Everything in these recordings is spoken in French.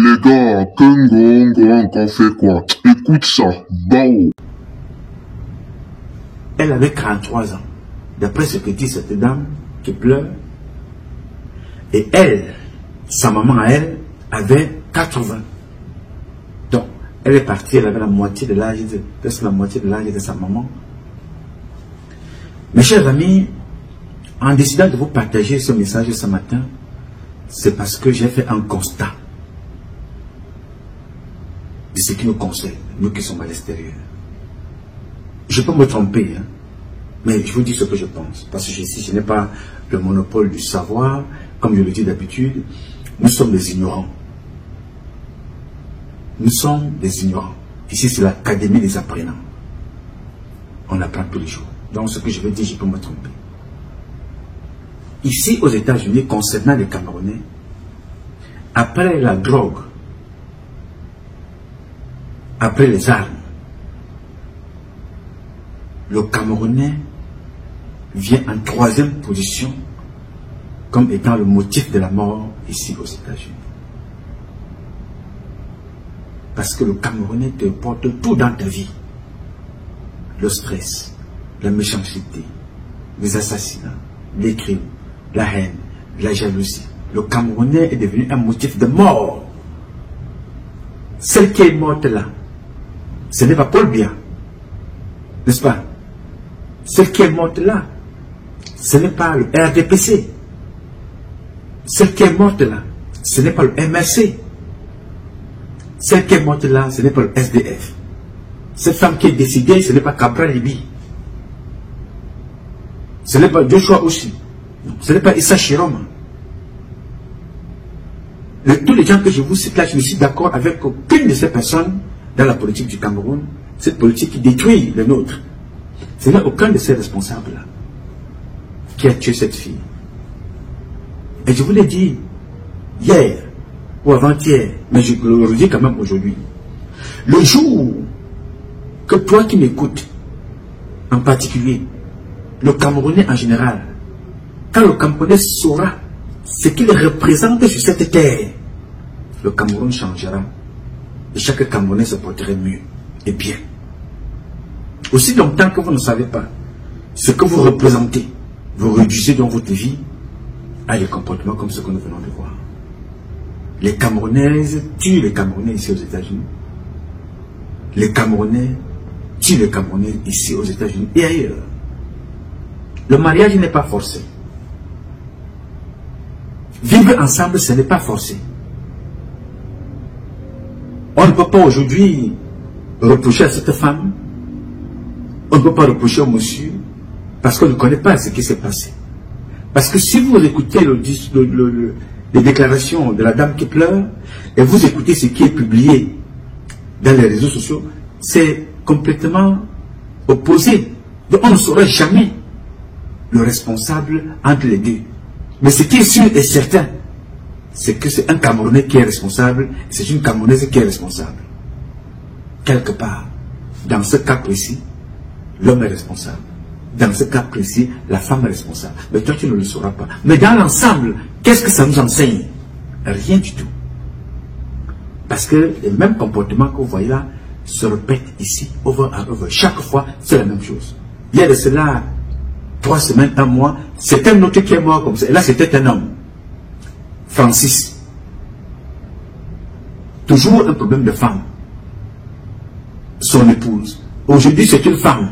Les gars, Kengo, encore fait quoi? Écoute ça, bao. Elle avait 43 ans, d'après ce que dit cette dame qui pleure. Et elle, sa maman à elle, avait 80. Donc, elle est partie, elle avait la moitié de l'âge de sa maman. Mes chers amis, en décidant de vous partager ce message ce matin, c'est parce que j'ai fait un constat de ce qui nous concerne, nous qui sommes à l'extérieur. Je peux me tromper, hein, mais je vous dis ce que je pense. Parce que ici, je n'ai pas le monopole du savoir. Comme je le dis d'habitude, nous sommes des ignorants. Nous sommes des ignorants. Ici, c'est l'académie des apprenants. On apprend tous les jours. Donc, ce que je vais dire, je peux me tromper. Ici, aux États-Unis, concernant les Camerounais, après la drogue, après les armes, le Camerounais vient en 3e position comme étant le motif de la mort ici aux États-Unis. Parce que le Camerounais te porte tout dans ta vie. Le stress, la méchanceté, les assassinats, les crimes, la haine, la jalousie. Le Camerounais est devenu un motif de mort. Celle qui est morte là, ce n'est pas Paul Biya, n'est-ce pas? Celle qui est morte là, ce n'est pas le RDPC. Celle qui est morte là, ce n'est pas le MRC. Celle qui est morte là, ce n'est pas le SDF. Cette femme qui est décédée, ce n'est pas Cabral Libi. Ce n'est pas Joshua aussi. Ce n'est pas Issa Chiroma. Tous les gens que je vous cite là, je ne suis d'accord avec aucune de ces personnes dans la politique du Cameroun. Cette politique qui détruit le nôtre. Ce n'est aucun de ces responsables-là qui a tué cette fille. Et je vous l'ai dit hier ou avant-hier, mais je le redis quand même aujourd'hui. Le jour que toi qui m'écoutes, en particulier, le Camerounais en général, quand le Camerounais saura ce qu'il représente sur cette terre, le Cameroun changera et chaque Camerounais se porterait mieux et bien. Aussi longtemps que vous ne savez pas ce que vous représentez, vous réduisez dans votre vie à des comportements comme ce que nous venons de voir. Les Camerounaises tuent les Camerounais ici aux États-Unis. Les Camerounais tuent les Camerounais ici aux États-Unis et ailleurs. Le mariage n'est pas forcé. Vivre ensemble, ce n'est pas forcé. On ne peut pas aujourd'hui reprocher à cette femme, on ne peut pas reprocher au monsieur, parce qu'on ne connaît pas ce qui s'est passé. Parce que si vous écoutez les déclarations de la dame qui pleure, et vous écoutez ce qui est publié dans les réseaux sociaux, c'est complètement opposé. Donc on ne saura jamais le responsable entre les deux. Mais ce qui est sûr et certain, c'est que c'est un Camerounais qui est responsable, c'est une Camerounaise qui est responsable. Quelque part, dans ce cas précis, l'homme est responsable. Dans ce cas précis, la femme est responsable. Mais toi, tu ne le sauras pas. Mais dans l'ensemble, qu'est-ce que ça nous enseigne? Rien du tout. Parce que les mêmes comportements que vous voyez là se répètent ici, over and over. Chaque fois, c'est la même chose. Il y a de cela 3 semaines, 1 mois, c'est un autre qui est mort comme ça. Et là, c'était un homme. Francis. Toujours un problème de femme. Son épouse. Aujourd'hui, c'est une femme.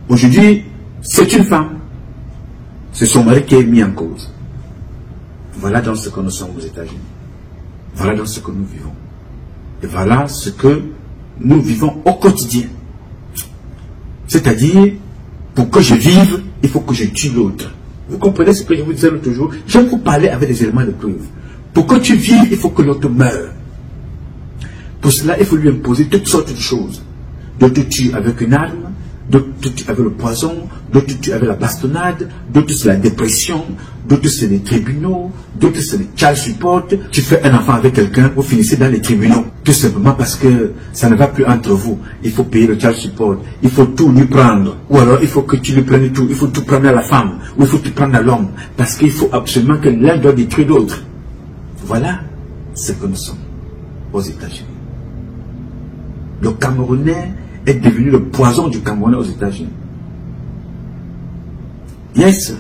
Aujourd'hui, c'est une femme. C'est son mari qui est mis en cause. Voilà dans ce que nous sommes aux États-Unis. Voilà dans ce que nous vivons. Et voilà ce que nous vivons au quotidien. C'est-à-dire, pour que je vive, il faut que je tue l'autre. Vous comprenez ce que je vous disais l'autre jour? Je vais vous parler avec des éléments de preuve. Pour que tu vives, il faut que l'autre meure. Pour cela, il faut lui imposer toutes sortes de choses. D'autres tuent avec une arme, d'autres tuent avec le poison, d'autres tuent avec la bastonnade, d'autres c'est la dépression, d'autres c'est les tribunaux, d'autres c'est les child support. Tu fais un enfant avec quelqu'un, vous finissez dans les tribunaux. Tout simplement parce que ça ne va plus entre vous. Il faut payer le child support, il faut tout lui prendre. Ou alors il faut que tu lui prennes tout, il faut tout prendre à la femme, ou il faut tout prendre à l'homme. Parce qu'il faut absolument que l'un doit détruire l'autre. Voilà. ce que nous sommes aux États-Unis. Le Camerounais est devenu le poison du Camerounais aux États-Unis. Yes.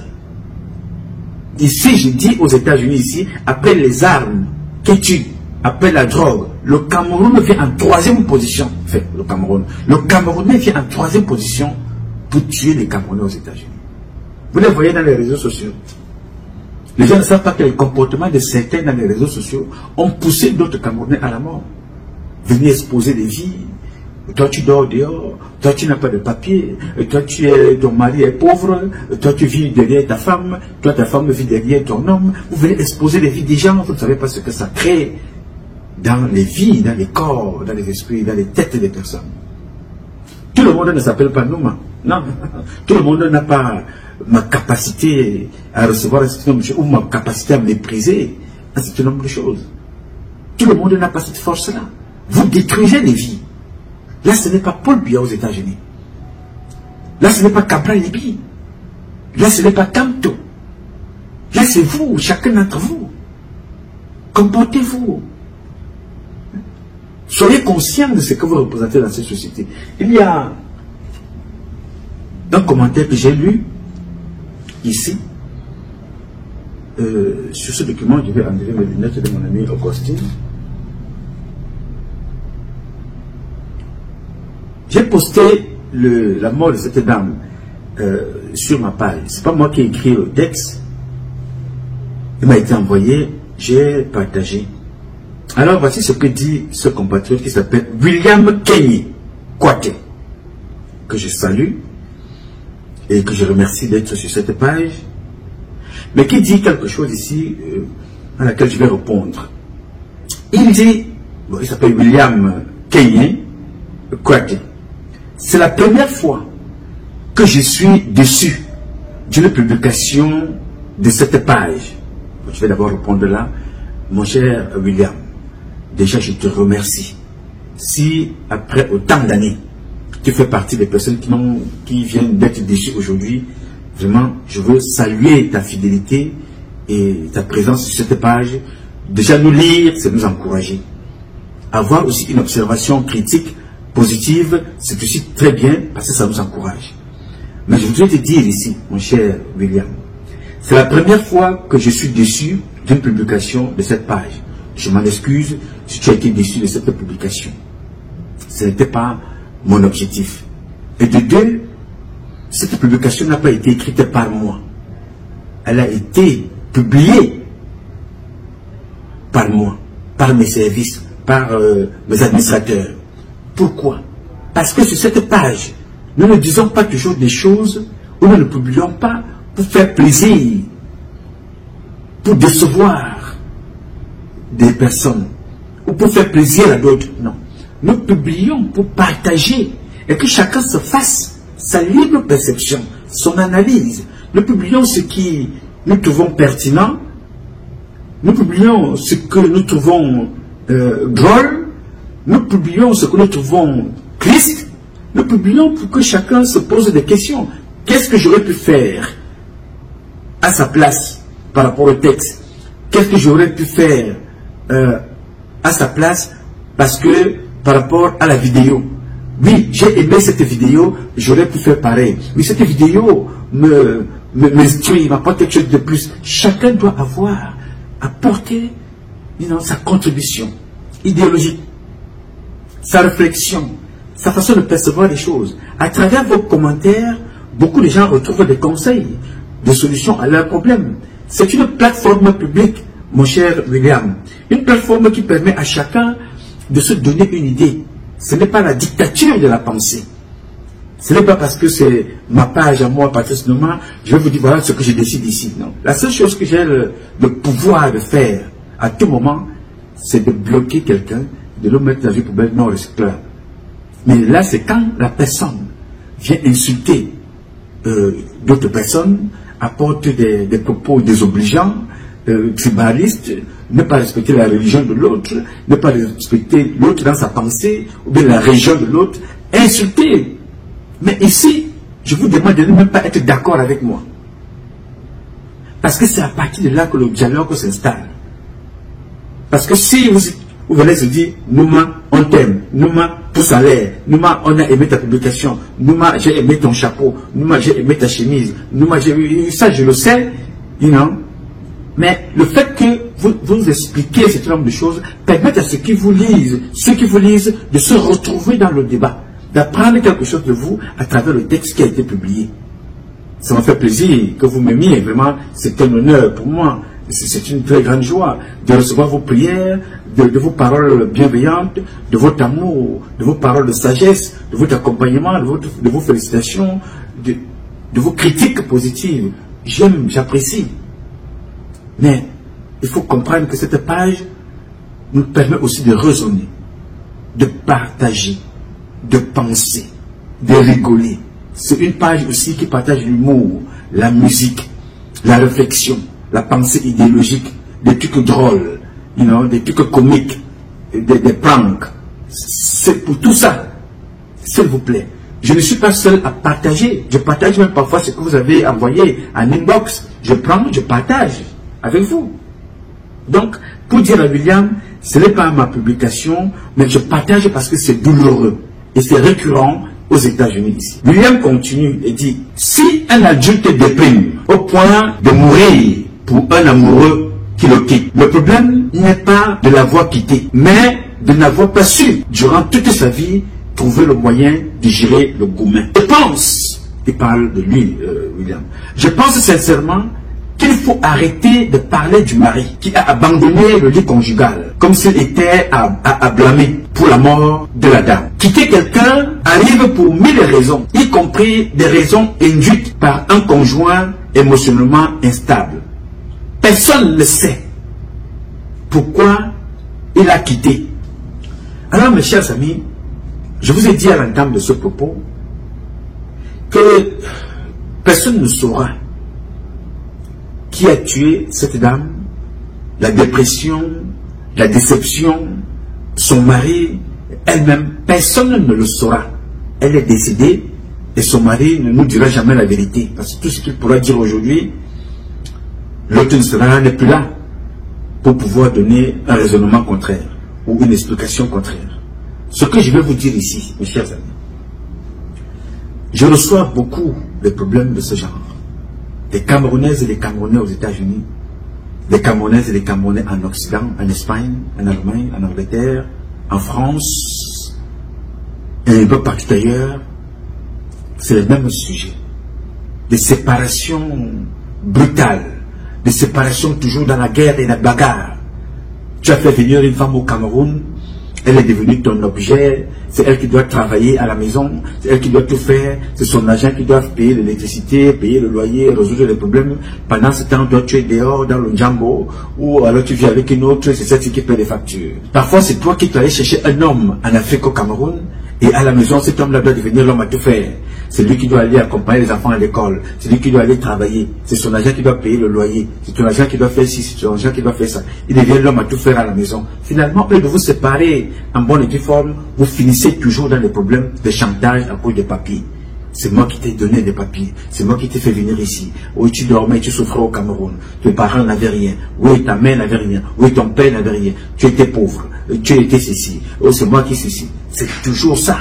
Ici, je dis aux États-Unis, ici, après les armes qui tuent, après la drogue, le Cameroun vient en troisième position. Enfin, le Camerounais vient en troisième position pour tuer les Camerounais aux États-Unis. Vous les voyez dans les réseaux sociaux. Les gens ne savent pas que les comportements de certains dans les réseaux sociaux ont poussé d'autres Camerounais à la mort. Venir exposer des vies. Toi, tu dors dehors. Toi, tu n'as pas de papier. Toi, ton mari est pauvre. Toi, tu vis derrière ta femme. Toi, ta femme vit derrière ton homme. Vous venez exposer les vies des gens. Vous ne savez pas ce que ça crée dans les vies, dans les corps, dans les esprits, dans les têtes des personnes. Tout le monde ne s'appelle pas Nouma. Non. Tout le monde n'a pas ma capacité à recevoir un certain nombre de choses ou ma capacité à mépriser un certain nombre de choses. Tout le monde n'a pas cette force-là. Vous détruisez les vies. Là, ce n'est pas Paul Biya aux États-Unis. Là, ce n'est pas Cabral Libi. Là, ce n'est pas Kamto. Là, c'est vous, chacun d'entre vous. Comportez-vous. Soyez conscient de ce que vous représentez dans cette société. Il y a un commentaire que j'ai lu ici. Sur ce document, je vais enlever mes lunettes de mon ami Augustine. J'ai posté la mort de cette dame sur ma page. C'est pas moi qui ai écrit le texte. Il m'a été envoyé, j'ai partagé. Alors voici ce que dit ce compatriote qui s'appelle William Kenny Kwate, que je salue et que je remercie d'être sur cette page, mais qui dit quelque chose ici à laquelle je vais répondre. Il dit, bon, il s'appelle William Kenny Kwate. C'est la première fois que je suis déçu d'une publication de cette page. Je vais d'abord répondre là. Mon cher William, déjà je te remercie. Si après autant d'années, tu fais partie des personnes qui viennent d'être déçues aujourd'hui, vraiment, je veux saluer ta fidélité et ta présence sur cette page. Déjà nous lire, c'est nous encourager. Avoir aussi une observation critique positive, c'est aussi très bien parce que ça nous encourage. Mais je voudrais te dire ici, mon cher William, c'est la première fois que je suis déçu d'une publication de cette page. Je m'en excuse si tu as été déçu de cette publication. Ce n'était pas mon objectif. Et de deux, cette publication n'a pas été écrite par moi. Elle a été publiée par moi, par mes services, par mes administrateurs. Pourquoi? Parce que sur cette page, nous ne disons pas toujours des choses ou nous ne publions pas pour faire plaisir, pour décevoir des personnes ou pour faire plaisir à d'autres. Non. Nous publions pour partager et que chacun se fasse sa libre perception, son analyse. Nous publions ce qui nous trouvons pertinent, nous publions ce que nous trouvons drôle, nous publions ce que nous trouvons triste, nous publions pour que chacun se pose des questions. Qu'est-ce que j'aurais pu faire à sa place par rapport au texte? Qu'est-ce que j'aurais pu faire à sa place parce que par rapport à la vidéo? Oui, j'ai aimé cette vidéo, j'aurais pu faire pareil. Oui, cette vidéo m'instruit, m'apporte quelque chose de plus. Chacun doit avoir apporté sa contribution idéologique, sa réflexion, sa façon de percevoir les choses. À travers vos commentaires, beaucoup de gens retrouvent des conseils, des solutions à leurs problèmes. C'est une plateforme publique, mon cher William. Une plateforme qui permet à chacun de se donner une idée. Ce n'est pas la dictature de la pensée. Ce n'est pas parce que c'est ma page à moi, Patrice Nouma, je vais vous dire voilà ce que je décide ici. Non. La seule chose que j'ai le pouvoir de faire à tout moment, c'est de bloquer quelqu'un, de le mettre dans une poubelle non recyclable. Mais là, c'est quand la personne vient insulter d'autres personnes, apporte des propos désobligeants, tribalistes, ne pas respecter la religion de l'autre, ne pas respecter l'autre dans sa pensée, ou bien la région de l'autre, insulter. Mais ici, je vous demande de ne même pas être d'accord avec moi. Parce que c'est à partir de là que le dialogue s'installe. Parce que si vous venez se dire, Nouma, on t'aime, Nouma, pouce à l'air, Nouma, on a aimé ta publication, Nouma, j'ai aimé ton chapeau, Nouma, j'ai aimé ta chemise, Nouma, ça je le sais, you know. Mais le fait que vous expliquez ce genre de choses permet à ceux qui vous lisent, de se retrouver dans le débat, d'apprendre quelque chose de vous à travers le texte qui a été publié. Ça m'a fait plaisir que vous m'aimiez, vraiment, c'est un honneur pour moi. C'est une très grande joie de recevoir vos prières, de vos paroles bienveillantes, de votre amour, de vos paroles de sagesse, de votre accompagnement, de vos félicitations, de vos critiques positives. J'aime, j'apprécie. Mais il faut comprendre que cette page nous permet aussi de raisonner, de partager, de penser, de rigoler. C'est une page aussi qui partage l'humour, la musique, la réflexion, la pensée idéologique, des trucs drôles, you know, des trucs comiques, des pranks. C'est pour tout ça, s'il vous plaît. Je ne suis pas seul à partager. Je partage même parfois ce que vous avez envoyé en inbox. Je prends, je partage avec vous. Donc, pour dire à William, ce n'est pas ma publication, mais je partage parce que c'est douloureux. Et c'est récurrent aux États-Unis ici. William continue et dit, si un adulte déprime au point de mourir pour un amoureux qui le quitte, le problème n'est pas de l'avoir quitté, mais de n'avoir pas su, durant toute sa vie, trouver le moyen de gérer le gourmet. Je pense, il parle de lui, William, je pense sincèrement qu'il faut arrêter de parler du mari qui a abandonné le lit conjugal comme s'il était à blâmer pour la mort de la dame. Quitter quelqu'un arrive pour 1000 raisons, y compris des raisons induites par un conjoint émotionnellement instable. Personne ne sait pourquoi il a quitté. Alors mes chers amis, je vous ai dit à l'entame de ce propos que personne ne saura qui a tué cette dame, la dépression, la déception, son mari, elle-même. Personne ne le saura. Elle est décédée et son mari ne nous dira jamais la vérité. Parce que tout ce qu'il pourra dire aujourd'hui, l'autre n'est plus là pour pouvoir donner un raisonnement contraire ou une explication contraire. Ce que je vais vous dire ici, mes chers amis, je reçois beaucoup de problèmes de ce genre. Des Camerounaises et des Camerounais aux États-Unis, des Camerounaises et des Camerounais en Occident, en Espagne, en Allemagne, en Angleterre, en France, et un peu partout ailleurs. C'est le même sujet. Des séparations brutales, des séparations toujours dans la guerre et la bagarre. Tu as fait venir une femme au Cameroun, elle est devenue ton objet, c'est elle qui doit travailler à la maison, c'est elle qui doit tout faire, c'est son agent qui doit payer l'électricité, payer le loyer, résoudre les problèmes. Pendant ce temps, toi tu es dehors dans le jambo, ou alors tu vis avec une autre, c'est celle qui paie les factures. Parfois c'est toi qui dois aller chercher un homme en Afrique au Cameroun, et à la maison cet homme-là doit devenir l'homme à tout faire. C'est lui qui doit aller accompagner les enfants à l'école, c'est lui qui doit aller travailler, c'est son agent qui doit payer le loyer, c'est ton agent qui doit faire ci, c'est ton agent qui doit faire ça. Il devient l'homme à tout faire à la maison. Finalement, au lieu de vous séparer en bonne et due forme, vous finissez toujours dans les problèmes de chantage à cause des papiers. C'est moi qui t'ai donné des papiers, c'est moi qui t'ai fait venir ici. Oui, tu dormais, tu souffrais au Cameroun, tes parents n'avaient rien, oui, ta mère n'avait rien, oui, ton père n'avait rien, tu étais pauvre, tu étais ceci, oh, c'est moi qui ceci. C'est toujours ça.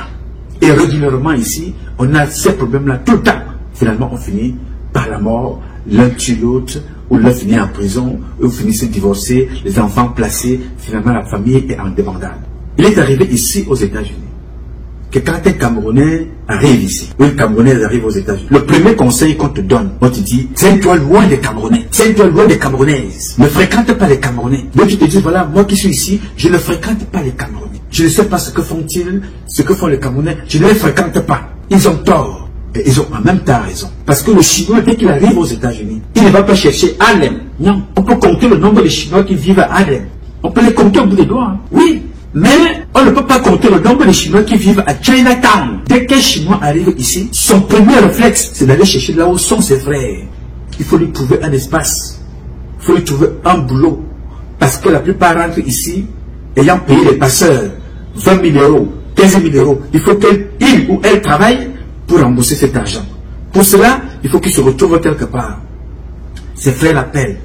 Et régulièrement ici, on a ces problèmes-là tout le temps. Finalement, on finit par la mort, l'un tue l'autre, ou l'un finit en prison, ou finissent divorcés, les enfants placés, finalement la famille est indépendante. Il est arrivé ici aux États-Unis que quand un Camerounais arrive ici, ou une Camerounaise arrive aux États-Unis, le premier conseil qu'on te donne, on te dit, tiens-toi loin des Camerounais, tiens-toi loin des Camerounaises, ne fréquente pas les Camerounais. Donc tu te dis, voilà, moi qui suis ici, je ne fréquente pas les Camerounais. Je ne sais pas ce que font-ils, ce que font les Camerounais, je ne les fréquente pas. Ils ont tort. Et ils ont en même temps raison. Parce que le Chinois, dès qu'il arrive aux États-Unis, il ne va pas chercher Harlem. Non, on peut compter le nombre de Chinois qui vivent à Harlem. On peut les compter au bout des doigts. Hein. Oui, mais on ne peut pas compter le nombre de Chinois qui vivent à Chinatown. Dès qu'un Chinois arrive ici, son premier réflexe, c'est d'aller chercher là où sont ses frères. Il faut lui trouver un espace. Il faut lui trouver un boulot. Parce que la plupart rentrent ici, ayant payé les passeurs 20 000 euros, 15 000 euros. Il faut qu'il ou elle travaille pour rembourser cet argent. Pour cela, il faut qu'il se retrouve quelque part. Ses frères l'appellent.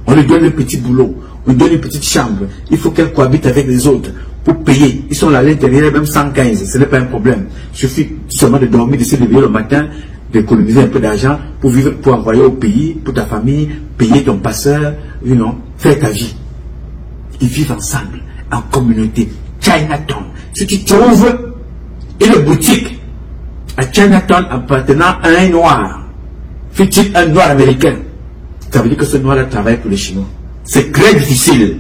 On lui donne un petit boulot. on donne une petite chambre. Il faut qu'elle cohabite avec les autres pour payer. Ils sont là à l'intérieur, même 115, ce n'est pas un problème. Il suffit seulement de dormir, de se lever le matin, d'économiser un peu d'argent pour vivre, pour envoyer au pays, pour ta famille, payer ton passeur, faire ta vie. Ils vivent ensemble, en communauté. Chinatown. Si tu trouves une boutique à Chinatown appartenant à un noir, fut-il un noir américain, ça veut dire que ce noir-là travaille pour les Chinois. C'est très difficile.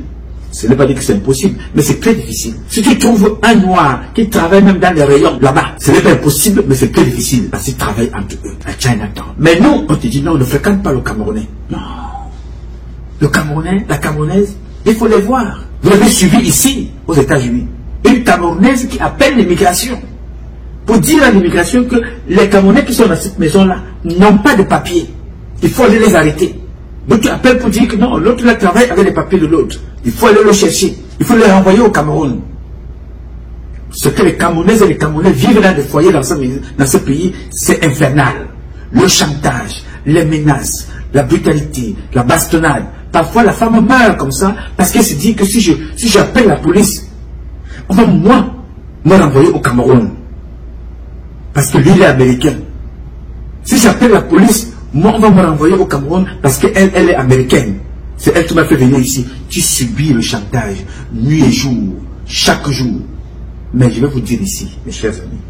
Ce n'est pas dire que c'est impossible, mais c'est très difficile. Si tu trouves un noir qui travaille même dans les rayons là-bas, ce n'est pas impossible, mais c'est très difficile parce qu'ils travaillent entre eux à Chinatown. Mais nous, on te dit non, on ne fréquente pas le Camerounais. Non. Le Camerounais, la Camerounaise, il faut les voir. Vous l'avez suivi ici, aux États-Unis. Une Camerounaise qui appelle l'immigration pour dire à l'immigration que les Camerounais qui sont dans cette maison-là n'ont pas de papiers. Il faut aller les arrêter. Donc tu appelles pour dire que non, l'autre là travaille avec les papiers de l'autre. Il faut aller le chercher. Il faut les renvoyer au Cameroun. Ce que les Camerounaises et les Camerounais vivent dans des foyers dans ce pays, c'est infernal. Le chantage, les menaces, la brutalité, la bastonnade. Parfois la femme meurt comme ça parce qu'elle se dit que si j'appelle la police, on va moi me renvoyer au Cameroun. Parce que lui il est américain. Si j'appelle la police, moi on va me renvoyer au Cameroun parce qu'elle est américaine. C'est elle qui m'a fait venir ici. Tu subis le chantage nuit et jour, chaque jour. Mais je vais vous dire ici, mes chers amis,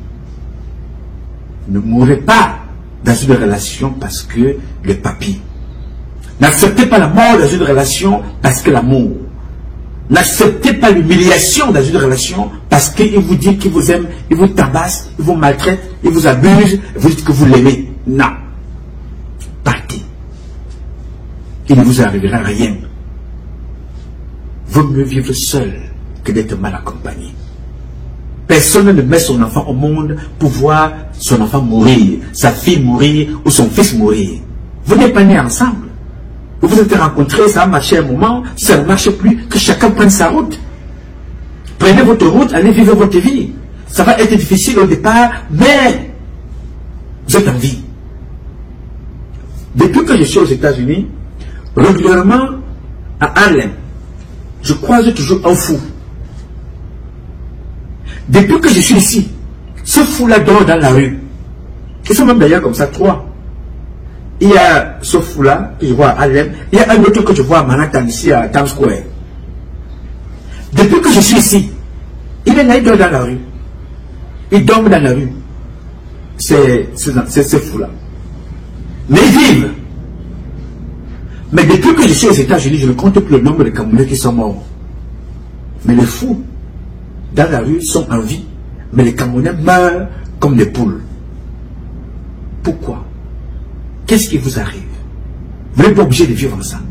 ne mourrez pas dans une relation parce que le papier. N'acceptez pas la mort dans une relation parce que l'amour. N'acceptez pas l'humiliation dans une relation parce qu'il vous dit qu'il vous aime, il vous tabasse, il vous maltraite, il vous abuse, vous dites que vous l'aimez. Non. Partez. Il ne vous arrivera rien. Vaut mieux vivre seul que d'être mal accompagné. Personne ne met son enfant au monde pour voir son enfant mourir, sa fille mourir ou son fils mourir. Vous n'êtes pas nés ensemble. Vous vous êtes rencontrés, ça a marché un moment, si ça ne marche plus, que chacun prenne sa route. Prenez votre route, allez vivre votre vie. Ça va être difficile au départ, mais vous êtes en vie. Depuis que je suis aux États-Unis, régulièrement, à Harlem, je croise toujours un fou. Depuis que je suis ici, ce fou-là dort dans la rue. Ils sont même d'ailleurs comme ça, 3. Il y a ce fou-là que je vois à Harlem. Il y a un autre que je vois à Manhattan, ici à Times Square. Depuis que je suis ici, il est là, il dort dans la rue. Il dort dans la rue. C'est ce fou-là. Mais ils vivent. Mais depuis que je suis aux États-Unis, je ne compte plus le nombre de Camerounais qui sont morts. Mais les fous, dans la rue, sont en vie. Mais les Camerounais meurent comme des poules. Pourquoi? Qu'est-ce qui vous arrive? Vous n'êtes pas obligé de vivre ensemble.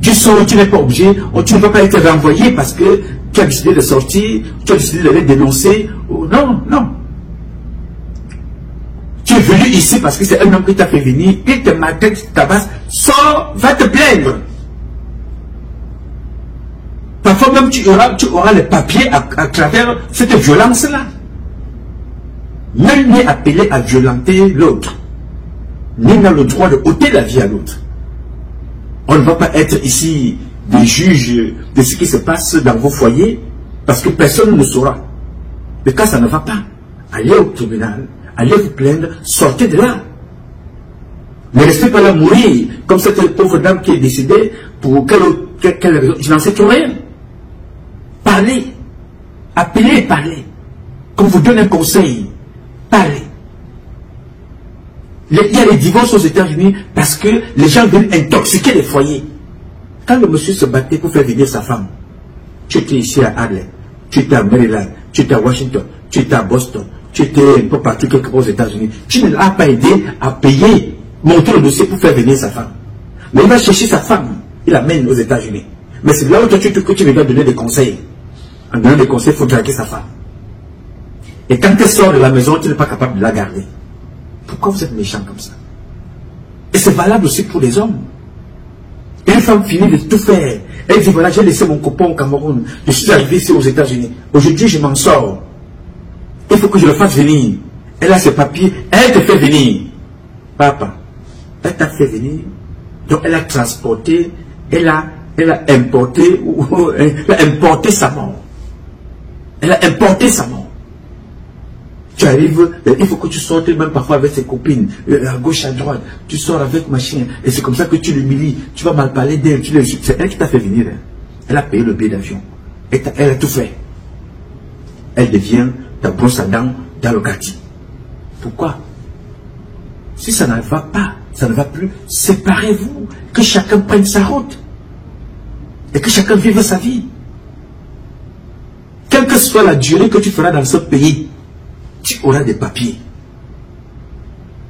Tu sors, tu n'es pas obligé, tu ne vas pas être renvoyé parce que tu as décidé de sortir, tu as décidé d'aller dénoncer. Non, non. Tu es venu ici parce que c'est un homme qui t'a fait venir, il te maltraite, tabasse, sors, va te plaindre. Parfois même tu auras les papiers à travers cette violence-là. Nul n'est appelé à violenter l'autre. Nul n'a le droit de ôter la vie à l'autre. On ne va pas être ici des juges de ce qui se passe dans vos foyers parce que personne ne saura. Mais quand ça ne va pas, allez au tribunal, allez vous plaindre, sortez de là. Ne restez pas là mourir comme cette pauvre dame qui est décédée pour quelle raison. Je n'en sais tout rien. Parlez. Appelez et parlez. Comme vous donne un conseil, parlez. Il y a les divorces aux États-Unis parce que les gens viennent intoxiquer les foyers. Quand le monsieur se battait pour faire venir sa femme, tu étais ici à Harlem, tu étais à Maryland, tu étais à Washington, tu étais à Boston, tu étais un peu partout quelque part aux États-Unis. Tu ne l'as pas aidé à payer, monter le dossier pour faire venir sa femme. Mais il va chercher sa femme, il l'amène aux États-Unis. Mais c'est là où tu lui dois donner des conseils. En donnant des conseils, il faut traquer sa femme. Et quand elle sort de la maison, tu n'es pas capable de la garder. Pourquoi vous êtes méchant comme ça? Et c'est valable aussi pour les hommes. Une femme finit de tout faire. Elle dit voilà, j'ai laissé mon copain au Cameroun. Je suis arrivé ici aux États-Unis. Aujourd'hui, je m'en sors. Il faut que je le fasse venir. Elle a ses papiers. Elle te fait venir. Papa, elle t'a fait venir. Donc elle a transporté. Elle a elle a importé sa mort. Elle a importé sa mort. Tu arrives, il faut que tu sortes même parfois avec ses copines, à gauche, à droite. Tu sors avec machin, et c'est comme ça que tu l'humilies. Tu vas mal parler d'elle. C'est elle qui t'a fait venir. Hein. Elle a payé le billet d'avion. Elle a tout fait. Elle devient ta brosse à dents dans le quartier. Pourquoi? Si ça ne va pas, ça ne va plus, séparez-vous. Que chacun prenne sa route. Et que chacun vive sa vie. Quelle que soit la durée que tu feras dans ce pays, tu auras des papiers.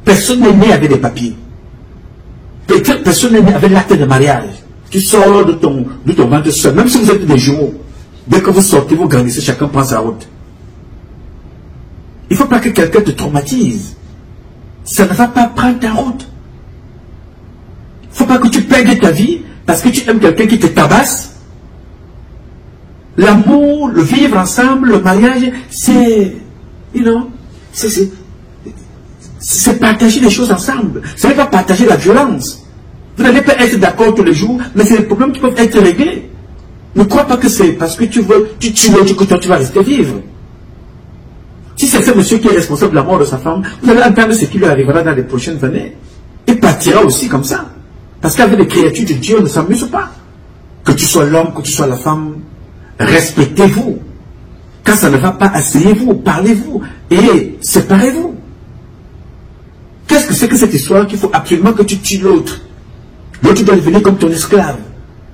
Personne n'est né avec des papiers. Personne n'est né avec l'acte de mariage. Tu sors de ton ventre seul, même si vous êtes des jumeaux. Dès que vous sortez, vous grandissez, chacun prend sa route. Il ne faut pas que quelqu'un te traumatise. Ça ne va pas prendre ta route. Il ne faut pas que tu perdes ta vie parce que tu aimes quelqu'un qui te tabasse. L'amour, le vivre ensemble, le mariage, c'est... c'est partager les choses ensemble. Ce n'est pas partager la violence. Vous n'allez pas être d'accord tous les jours, mais c'est des problèmes qui peuvent être réglés. Ne crois pas que c'est parce que tu veux, tu tues l'autre que toi tu vas rester vivre. Si c'est ce monsieur qui est responsable de la mort de sa femme, vous allez entendre ce qui lui arrivera dans les prochaines années. Il partira aussi comme ça. Parce qu'avec les créatures de Dieu, on ne s'amuse pas. Que tu sois l'homme, que tu sois la femme, respectez-vous. Quand ça ne va pas, asseyez-vous, parlez-vous et séparez-vous. Qu'est-ce que c'est que cette histoire qu'il faut absolument que tu tues l'autre? L'autre doit devenir comme ton esclave.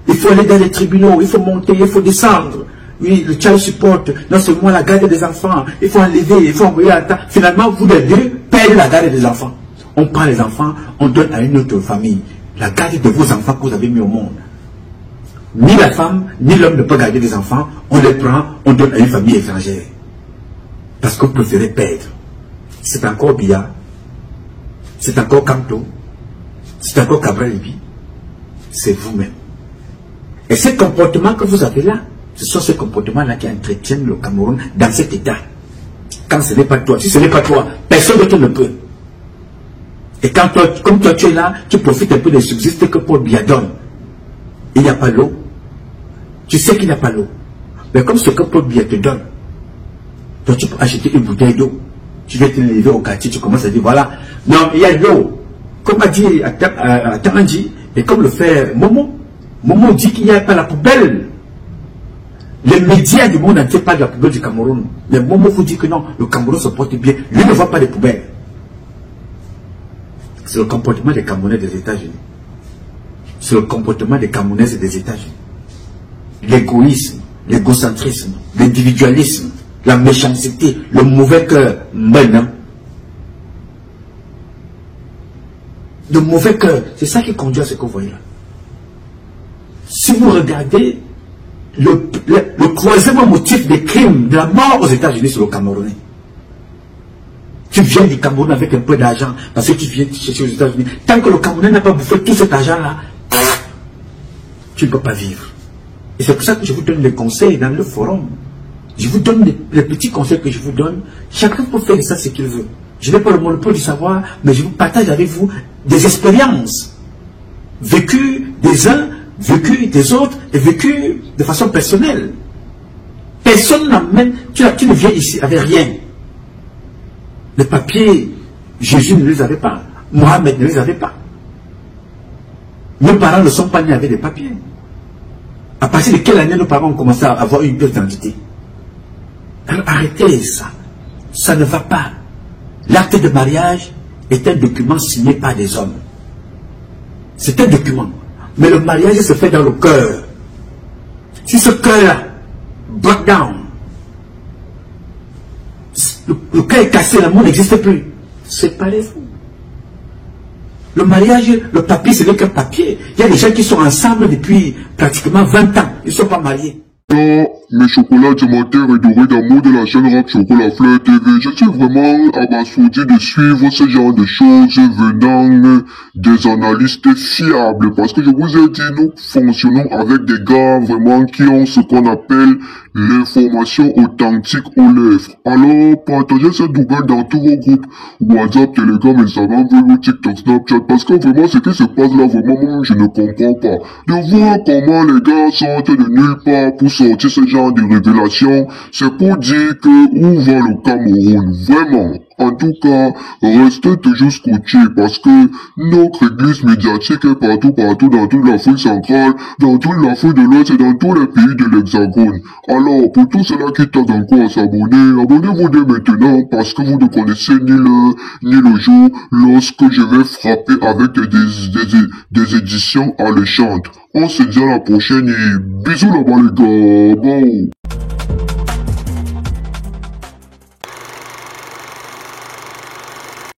Il faut aller dans les tribunaux, il faut monter, il faut descendre. Oui, le child support, non seulement la garde des enfants, il faut enlever, il faut envoyer à temps. Finalement, vous les deux payez la garde des enfants. On prend les enfants, on donne à une autre famille. La garde de vos enfants que vous avez mis au monde. Ni la femme, ni l'homme ne peut garder des enfants. On les prend, on donne à une famille étrangère. Parce qu'on préférait perdre. C'est encore Biya. C'est encore Kamto. C'est encore Cabral-Libi. C'est vous-même. Et ces comportements que vous avez là, ce sont ces comportements-là qui entretiennent le Cameroun dans cet état. Quand ce n'est pas toi, si ce n'est pas toi, personne d'autre ne peut. Et quand toi, comme toi tu es là, tu profites un peu des subsistes que Paul Biya donne. Il n'y a pas l'eau. Tu sais qu'il n'y a pas l'eau. Mais comme ce que Paul Biya te donne, toi tu peux acheter une bouteille d'eau. Tu viens te lever au quartier, tu commences à dire voilà, non, il y a de l'eau. Comme a dit à Tamandji, et comme le fait Momo. Momo dit qu'il n'y a pas la poubelle. Les médias du monde entier parlent de la poubelle du Cameroun. Mais Momo vous dit que non, le Cameroun se porte bien. Lui ne voit pas les poubelles. C'est le comportement des Camerounais des États-Unis. C'est le comportement des Camerounaises et des États-Unis. L'égoïsme, l'égocentrisme, l'individualisme, la méchanceté, le mauvais cœur. Le mauvais cœur, c'est ça qui conduit à ce que vous voyez là. Si vous regardez le troisième motif des crimes, de la mort aux États-Unis, c'est le Camerounais. Tu viens du Cameroun avec un peu d'argent parce que tu viens chercher aux États-Unis. Tant que le Camerounais n'a pas bouffé tout cet argent-là, tu ne peux pas vivre. Et c'est pour ça que je vous donne les conseils dans le forum. Je vous donne les petits conseils que je vous donne. Chacun peut faire ça ce qu'il veut. Je n'ai pas le monopole du savoir, mais je vous partage avec vous des expériences vécues des uns, vécues des autres et vécues de façon personnelle. Personne n'amène, tu ne viens ici avec rien. Les papiers, Jésus ne les avait pas. Mohamed ne les avait pas. Nos parents ne sont pas nés avec des papiers. À partir de quelle année nos parents ont commencé à avoir une pièce d'identité? Alors arrêtez ça. Ça ne va pas. L'acte de mariage est un document signé par des hommes. C'est un document. Mais le mariage se fait dans le cœur. Si ce cœur-là break down, le cœur est cassé, l'amour n'existe plus. Séparez-vous. Le mariage, le papier, ce n'est qu'un papier. Il y a des gens qui sont ensemble depuis pratiquement 20 ans. Ils ne sont pas mariés. mes chocolats diamantaires et dorés d'amour de la chaîne Rap Chocolat Fleur TV. Je suis vraiment abasourdi de suivre ce genre de choses venant des analystes fiables parce que je vous ai dit, nous fonctionnons avec des gars vraiment qui ont ce qu'on appelle l'information authentique aux lèvres. Alors, partagez cette nouvelle dans tous vos groupes WhatsApp, Telegram, Instagram, Vero, TikTok, Snapchat parce que vraiment ce qui se passe là, vraiment, moi, je ne comprends pas. De voir comment les gars sortent de nulle part pour sortir ce genre de révélations, c'est pour dire que où va le Cameroun, vraiment. En tout cas, restez toujours scotchés parce que notre église médiatique est partout, dans toute l'Afrique centrale, dans toute l'Afrique de l'Ouest et dans tous les pays de l'Hexagone. Alors, pour tous ceux-là qui tardent encore à s'abonner, abonnez-vous dès maintenant parce que vous ne connaissez ni l'heure, ni le jour lorsque je vais frapper avec des éditions alléchantes. On se dit à la prochaine et bisous là-bas les gars. Bon.